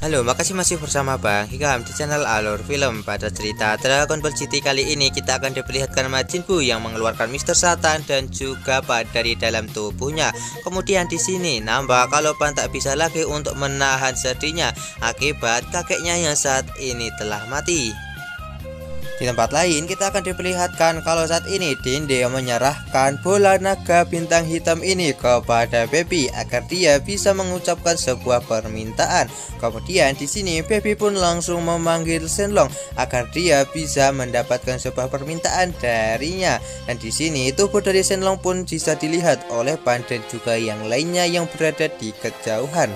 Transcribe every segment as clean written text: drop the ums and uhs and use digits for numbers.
Halo, makasih masih bersama Bang Hikam di channel Alur Film. Pada cerita Dragon Ball GT kali ini kita akan diperlihatkan Majin Buu yang mengeluarkan Mister Satan dan juga Pan dari dalam tubuhnya. Kemudian di sini nambah kalau Pan tak bisa lagi untuk menahan sedihnya akibat kakeknya yang saat ini telah mati. Di tempat lain kita akan diperlihatkan kalau saat ini Dende menyerahkan bola naga bintang hitam ini kepada Baby agar dia bisa mengucapkan sebuah permintaan. Kemudian di sini Baby pun langsung memanggil Shenlong agar dia bisa mendapatkan sebuah permintaan darinya. Dan di sini tubuh dari Shenlong pun bisa dilihat oleh Pan dan juga yang lainnya yang berada di kejauhan.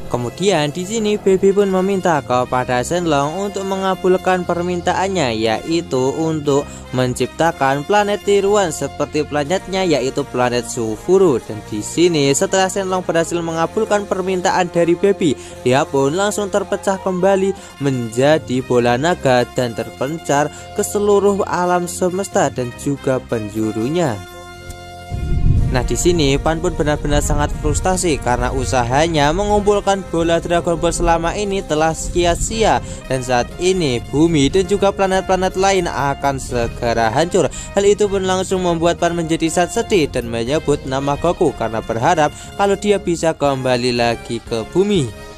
Kemudian di sini Baby pun meminta kepada Shenlong untuk mengabulkan permintaannya, yaitu untuk menciptakan planet tiruan seperti planetnya, yaitu planet Sufuru. Dan di sini setelah Shenlong berhasil mengabulkan permintaan dari Baby, dia pun langsung terpecah kembali menjadi bola naga dan terpencar ke seluruh alam semesta dan juga penjurunya. Nah di sini Pan pun benar-benar sangat frustasi karena usahanya mengumpulkan bola Dragon Ball selama ini telah sia-sia, dan saat ini bumi dan juga planet-planet lain akan segera hancur. Hal itu pun langsung membuat Pan menjadi sangat sedih dan menyebut nama Goku karena berharap kalau dia bisa kembali lagi ke bumi.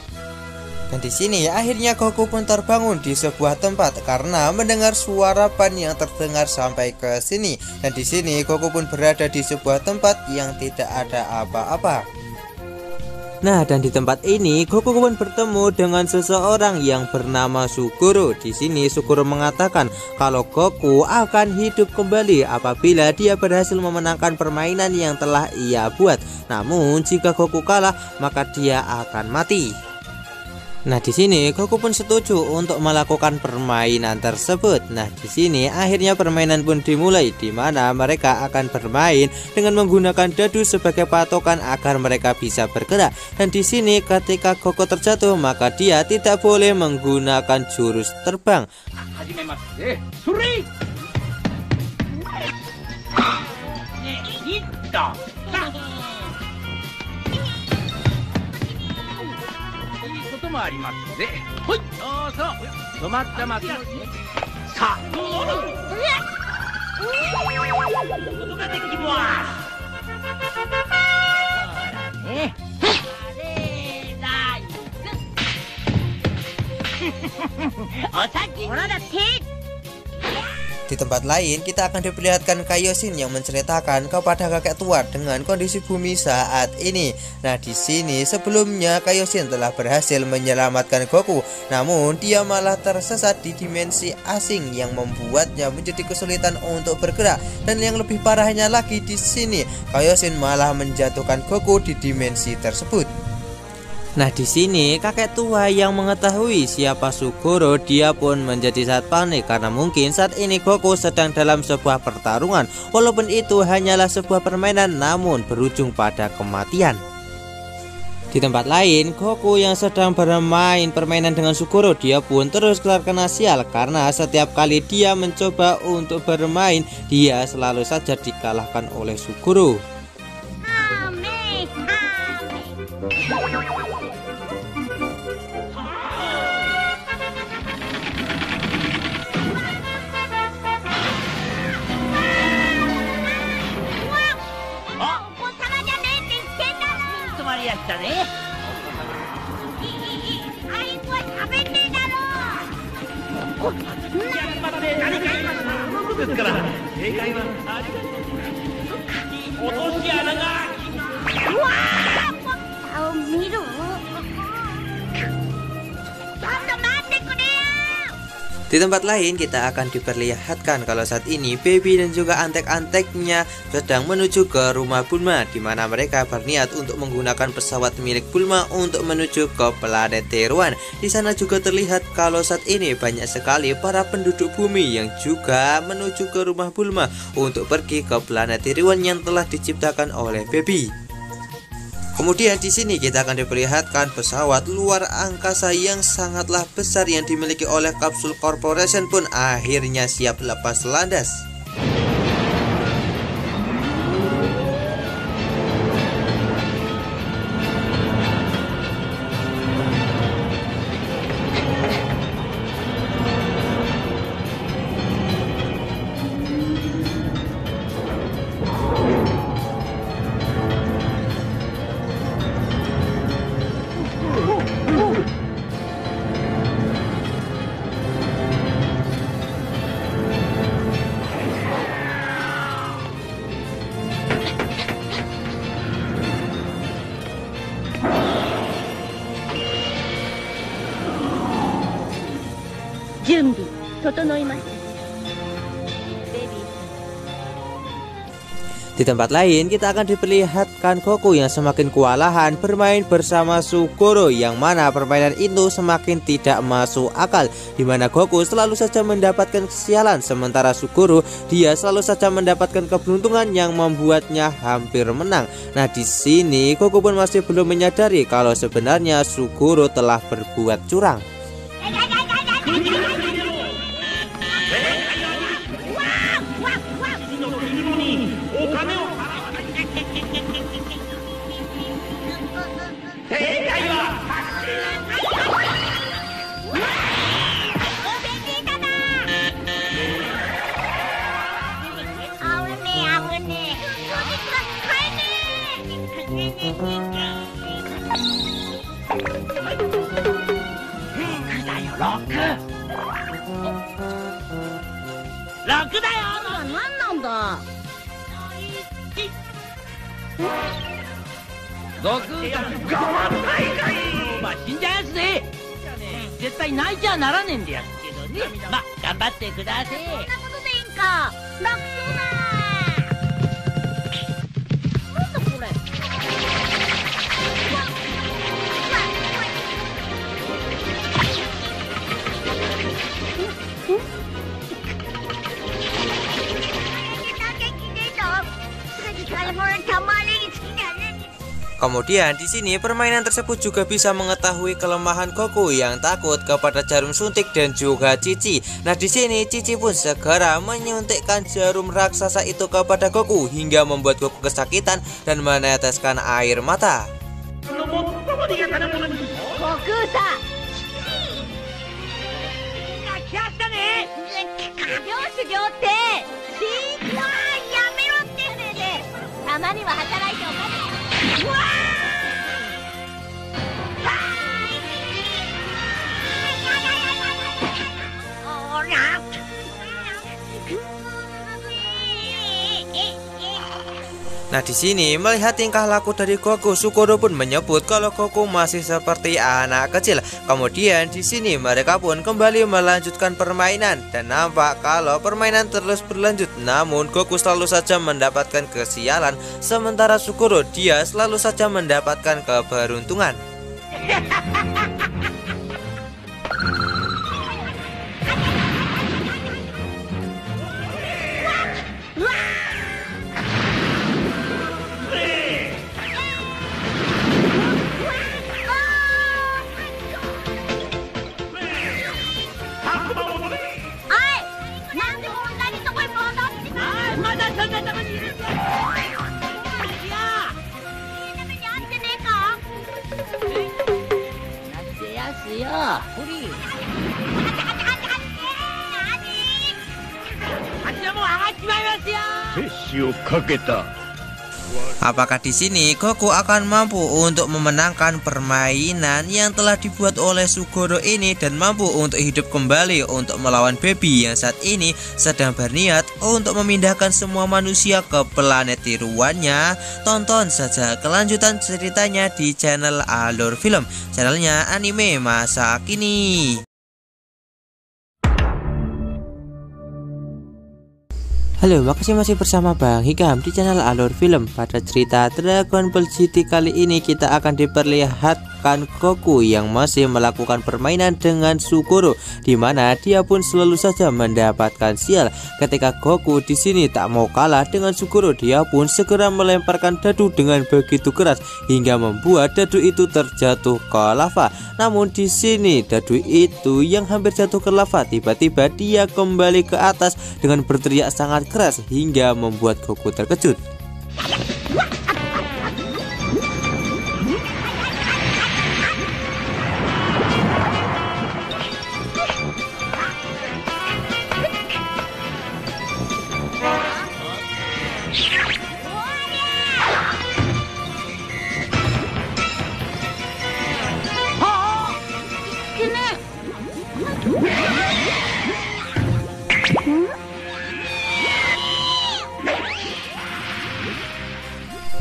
Dan di sini akhirnya Goku pun terbangun di sebuah tempat karena mendengar suara Pan yang terdengar sampai ke sini. Dan di sini Goku pun berada di sebuah tempat yang tidak ada apa-apa. Nah, dan di tempat ini Goku pun bertemu dengan seseorang yang bernama Sugoro. Di sini Sugoro mengatakan kalau Goku akan hidup kembali apabila dia berhasil memenangkan permainan yang telah ia buat. Namun jika Goku kalah, maka dia akan mati. Nah di sini Goku pun setuju untuk melakukan permainan tersebut. Nah di sini akhirnya permainan pun dimulai, di mana mereka akan bermain dengan menggunakan dadu sebagai patokan agar mereka bisa bergerak. Dan di sini ketika Goku terjatuh, maka dia tidak boleh menggunakan jurus terbang. Di tempat lain kita akan diperlihatkan Kaioshin yang menceritakan kepada kakek tua dengan kondisi bumi saat ini. Nah di sini sebelumnya Kaioshin telah berhasil menyelamatkan Goku, namun dia malah tersesat di dimensi asing yang membuatnya menjadi kesulitan untuk bergerak. Dan yang lebih parahnya lagi di sini Kaioshin malah menjatuhkan Goku di dimensi tersebut. Nah di sini kakek tua yang mengetahui siapa Sugoro, dia pun menjadi sangat panik karena mungkin saat ini Goku sedang dalam sebuah pertarungan. Walaupun itu hanyalah sebuah permainan, namun berujung pada kematian. Di tempat lain, Goku yang sedang bermain permainan dengan Sugoro, dia pun terus terkena sial karena setiap kali dia mencoba untuk bermain, dia selalu saja dikalahkan oleh Sugoro. Di tempat lain kita akan diperlihatkan kalau saat ini Baby dan juga antek-anteknya sedang menuju ke rumah Bulma, di mana mereka berniat untuk menggunakan pesawat milik Bulma untuk menuju ke planet Tiruan. Di sana juga terlihat kalau saat ini banyak sekali para penduduk bumi yang juga menuju ke rumah Bulma untuk pergi ke planet Tiruan yang telah diciptakan oleh Baby. Kemudian di sini kita akan diperlihatkan pesawat luar angkasa yang sangatlah besar yang dimiliki oleh Capsule Corporation pun akhirnya siap lepas landas. 準備整いました。ベビー。 Di tempat lain kita akan diperlihatkan Goku yang semakin kewalahan bermain bersama Sugoro, yang mana permainan itu semakin tidak masuk akal, dimana Goku selalu saja mendapatkan kesialan, sementara Sugoro dia selalu saja mendapatkan keberuntungan yang membuatnya hampir menang. Nah, di sini Goku pun masih belum menyadari kalau sebenarnya Sugoro telah berbuat curang. Kemudian di sini permainan tersebut juga bisa mengetahui kelemahan Goku yang takut kepada jarum suntik dan juga Cici. Nah, di sini Cici pun segera menyuntikkan jarum raksasa itu kepada Goku hingga membuat Goku kesakitan dan meneteskan air mata. Nah, di sini melihat tingkah laku dari Goku, Sugoro pun menyebut kalau Goku masih seperti anak kecil. Kemudian di sini mereka pun kembali melanjutkan permainan dan nampak kalau permainan terus berlanjut. Namun Goku selalu saja mendapatkan kesialan, sementara Sugoro dia selalu saja mendapatkan keberuntungan. Apakah di sini Goku akan mampu untuk memenangkan permainan yang telah dibuat oleh Sugoro ini dan mampu untuk hidup kembali untuk melawan Baby yang saat ini sedang berniat untuk memindahkan semua manusia ke planet tiruannya? Tonton saja kelanjutan ceritanya di channel Alur Film, channelnya anime masa kini. Halo, makasih masih bersama Bang Hikam di channel Alur Film. Pada cerita Dragon Ball GT kali ini kita akan diperlihatkan Goku yang masih melakukan permainan dengan Sugoro, di mana dia pun selalu saja mendapatkan sial. Ketika Goku di sini tak mau kalah dengan Sugoro, dia pun segera melemparkan dadu dengan begitu keras hingga membuat dadu itu terjatuh ke lava. Namun di sini dadu itu yang hampir jatuh ke lava, tiba-tiba dia kembali ke atas dengan berteriak sangat keras hingga membuat Goku terkejut.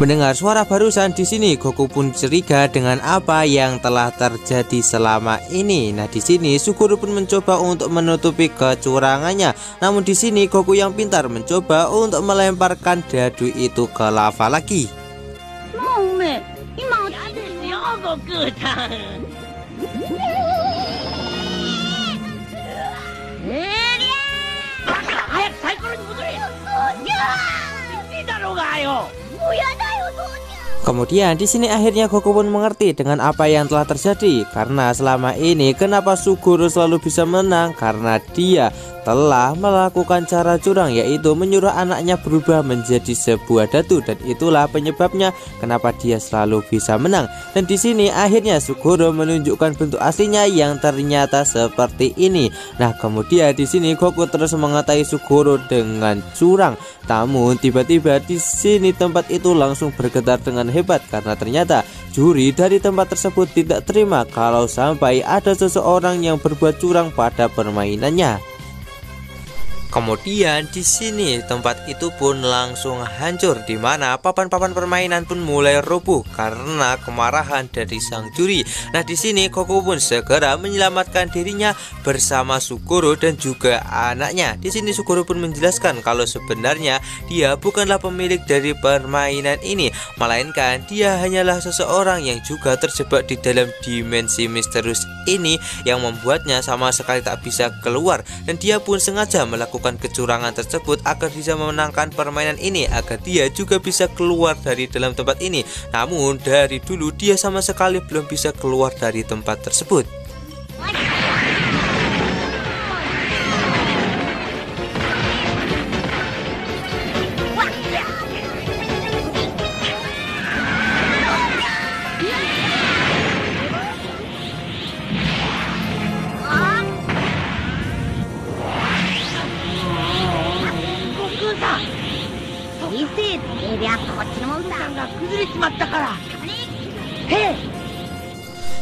Mendengar suara barusan di sini, Goku pun curiga dengan apa yang telah terjadi selama ini. Nah, di sini Suguru pun mencoba untuk menutupi kecurangannya. Namun di sini Goku yang pintar mencoba untuk melemparkan dadu itu ke lava lagi. Kemudian di sini akhirnya Goku pun mengerti dengan apa yang telah terjadi, karena selama ini kenapa Suguru selalu bisa menang, karena dia telah melakukan cara curang, yaitu menyuruh anaknya berubah menjadi sebuah dadu, dan itulah penyebabnya kenapa dia selalu bisa menang. Dan di sini akhirnya Suguru menunjukkan bentuk aslinya yang ternyata seperti ini. Nah, kemudian di sini Goku terus mengatai Suguru dengan curang. Namun tiba-tiba di sini tempat itu langsung bergetar dengan hebat, karena ternyata juri dari tempat tersebut tidak terima kalau sampai ada seseorang yang berbuat curang pada permainannya. Kemudian di sini tempat itu pun langsung hancur, di mana papan-papan permainan pun mulai roboh karena kemarahan dari sang juri. Nah, di sini Goku pun segera menyelamatkan dirinya bersama Suguru dan juga anaknya. Di sini Suguru pun menjelaskan kalau sebenarnya dia bukanlah pemilik dari permainan ini, melainkan dia hanyalah seseorang yang juga terjebak di dalam dimensi misterius ini yang membuatnya sama sekali tak bisa keluar, dan dia pun sengaja melakukan kecurangan tersebut agar bisa memenangkan permainan ini, agar dia juga bisa keluar dari dalam tempat ini. Namun dari dulu dia sama sekali belum bisa keluar dari tempat tersebut.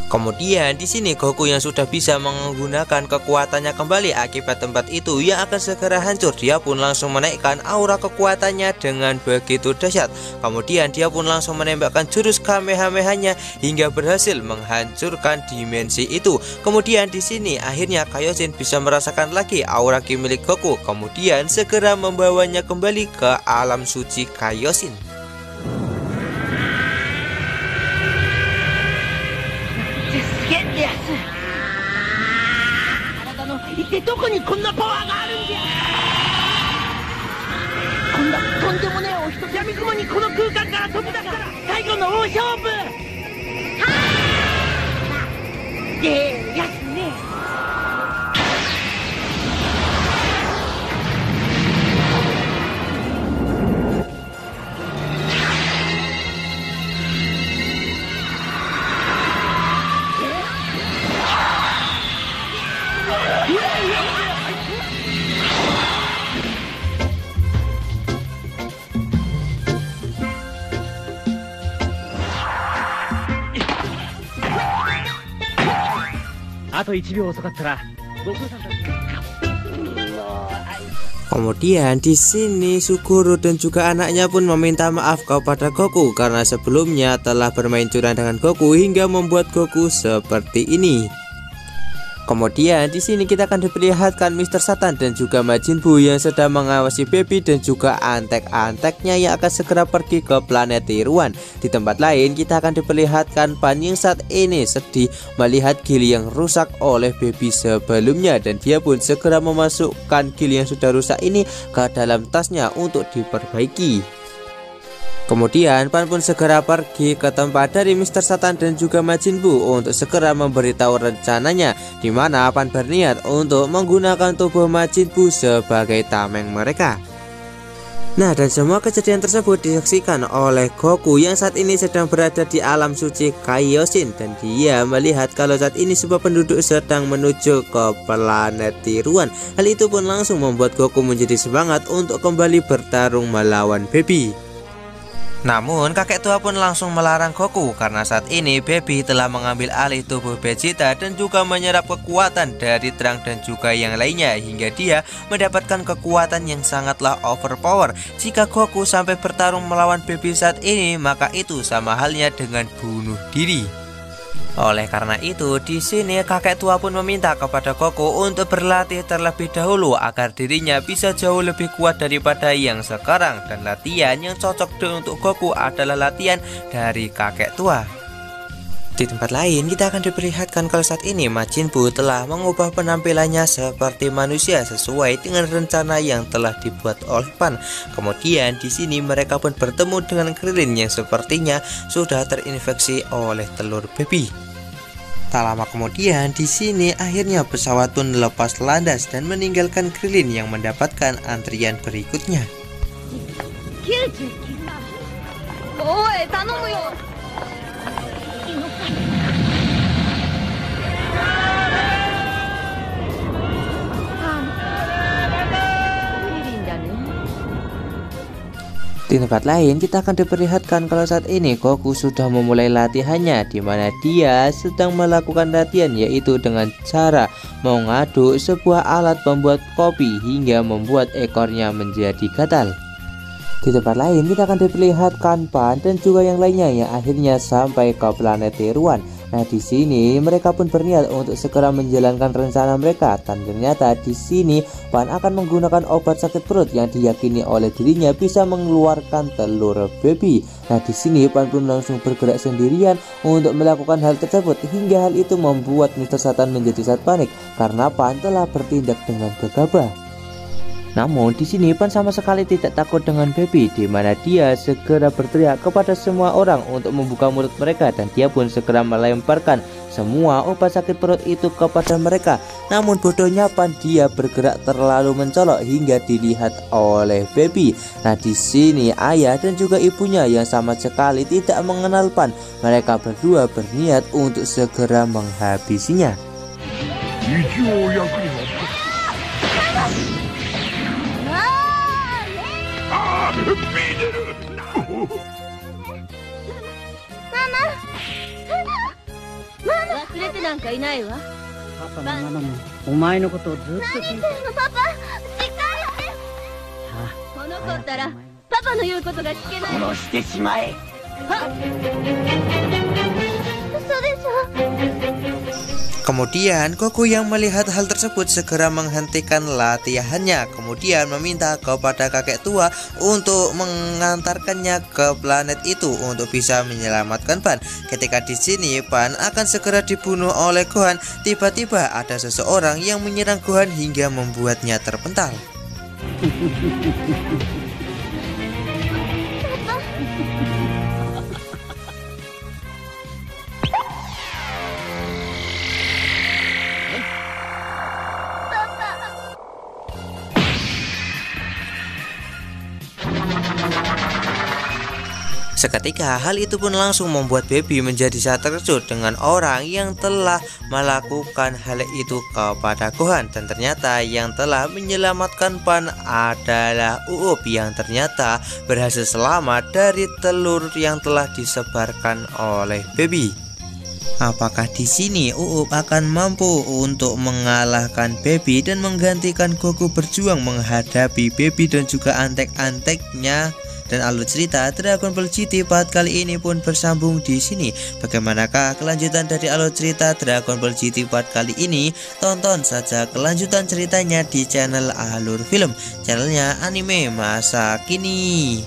Kemudian di sini Goku yang sudah bisa menggunakan kekuatannya kembali akibat tempat itu yang akan segera hancur, dia pun langsung menaikkan aura kekuatannya dengan begitu dahsyat. Kemudian dia pun langsung menembakkan jurus Kamehameha-nya hingga berhasil menghancurkan dimensi itu. Kemudian di sini akhirnya Kaioshin bisa merasakan lagi aura ki milik Goku, kemudian segera membawanya kembali ke alam suci Kaioshin. 一体どこにこんなパワーがあるんじゃ。こんなとんでもねえお人闇雲にこの空間から飛び出したら最後の大勝負。でやすね。Kemudian di sini Suguru dan juga anaknya pun meminta maaf kepada Goku karena sebelumnya telah bermain curang dengan Goku hingga membuat Goku seperti ini. Kemudian di sini kita akan diperlihatkan Mr. Satan dan juga Majin Buu yang sedang mengawasi Baby dan juga antek-anteknya yang akan segera pergi ke planet tiruan. Di tempat lain kita akan diperlihatkan Pan yang saat ini sedih melihat Gil yang rusak oleh Baby sebelumnya, dan dia pun segera memasukkan Gil yang sudah rusak ini ke dalam tasnya untuk diperbaiki. Kemudian Pan pun segera pergi ke tempat dari Mr. Satan dan juga Majin Buu untuk segera memberitahu rencananya, di mana Pan berniat untuk menggunakan tubuh Majin Buu sebagai tameng mereka. Nah, dan semua kejadian tersebut disaksikan oleh Goku yang saat ini sedang berada di alam suci Kaioshin, dan dia melihat kalau saat ini sebuah penduduk sedang menuju ke planet tiruan. Hal itu pun langsung membuat Goku menjadi semangat untuk kembali bertarung melawan Baby. Namun kakek tua pun langsung melarang Goku karena saat ini Baby telah mengambil alih tubuh Vegeta dan juga menyerap kekuatan dari Trunks dan juga yang lainnya hingga dia mendapatkan kekuatan yang sangatlah overpower. Jika Goku sampai bertarung melawan Baby saat ini, maka itu sama halnya dengan bunuh diri. Oleh karena itu, di sini kakek tua pun meminta kepada Goku untuk berlatih terlebih dahulu agar dirinya bisa jauh lebih kuat daripada yang sekarang, dan latihan yang cocok untuk Goku adalah latihan dari kakek tua. Di tempat lain kita akan diperlihatkan kalau saat ini Majin Buu telah mengubah penampilannya seperti manusia sesuai dengan rencana yang telah dibuat oleh Pan. Kemudian di sini mereka pun bertemu dengan Krillin yang sepertinya sudah terinfeksi oleh telur baby. Tak lama kemudian di sini akhirnya pesawat pun lepas landas dan meninggalkan Krillin yang mendapatkan antrian berikutnya. Di tempat lain kita akan diperlihatkan kalau saat ini Goku sudah memulai latihannya, di mana dia sedang melakukan latihan yaitu dengan cara mengaduk sebuah alat pembuat kopi hingga membuat ekornya menjadi gatal. Di tempat lain kita akan diperlihatkan Pan dan juga yang lainnya yang akhirnya sampai ke planet Tiruan. Nah, di sini mereka pun berniat untuk segera menjalankan rencana mereka, dan ternyata di sini Pan akan menggunakan obat sakit perut yang diyakini oleh dirinya bisa mengeluarkan telur baby. Nah, di sini Pan pun langsung bergerak sendirian untuk melakukan hal tersebut hingga hal itu membuat Mr. Satan menjadi sangat panik karena Pan telah bertindak dengan gegabah. Namun di sini Pan sama sekali tidak takut dengan Baby, di mana dia segera berteriak kepada semua orang untuk membuka mulut mereka, dan dia pun segera melemparkan semua obat sakit perut itu kepada mereka. Namun bodohnya Pan, dia bergerak terlalu mencolok hingga dilihat oleh Baby. Nah, di sini ayah dan juga ibunya yang sama sekali tidak mengenal Pan, mereka berdua berniat untuk segera menghabisinya. Kemudian Goku yang melihat hal tersebut segera menghentikan latihannya, kemudian meminta kepada kakek tua untuk mengantarkannya ke planet itu untuk bisa menyelamatkan Pan. Ketika di sini Pan akan segera dibunuh oleh Gohan, tiba-tiba ada seseorang yang menyerang Gohan hingga membuatnya terpental. Seketika hal itu pun langsung membuat Baby menjadi sangat terkejut dengan orang yang telah melakukan hal itu kepada Gohan, dan ternyata yang telah menyelamatkan Pan adalah Uub yang ternyata berhasil selamat dari telur yang telah disebarkan oleh Baby. Apakah di sini Uub akan mampu untuk mengalahkan Baby dan menggantikan Goku berjuang menghadapi Baby dan juga antek-anteknya? Dan alur cerita Dragon Ball GT part kali ini pun bersambung di sini. Bagaimanakah kelanjutan dari alur cerita Dragon Ball GT part kali ini? Tonton saja kelanjutan ceritanya di channel Alur Film, channelnya anime masa kini.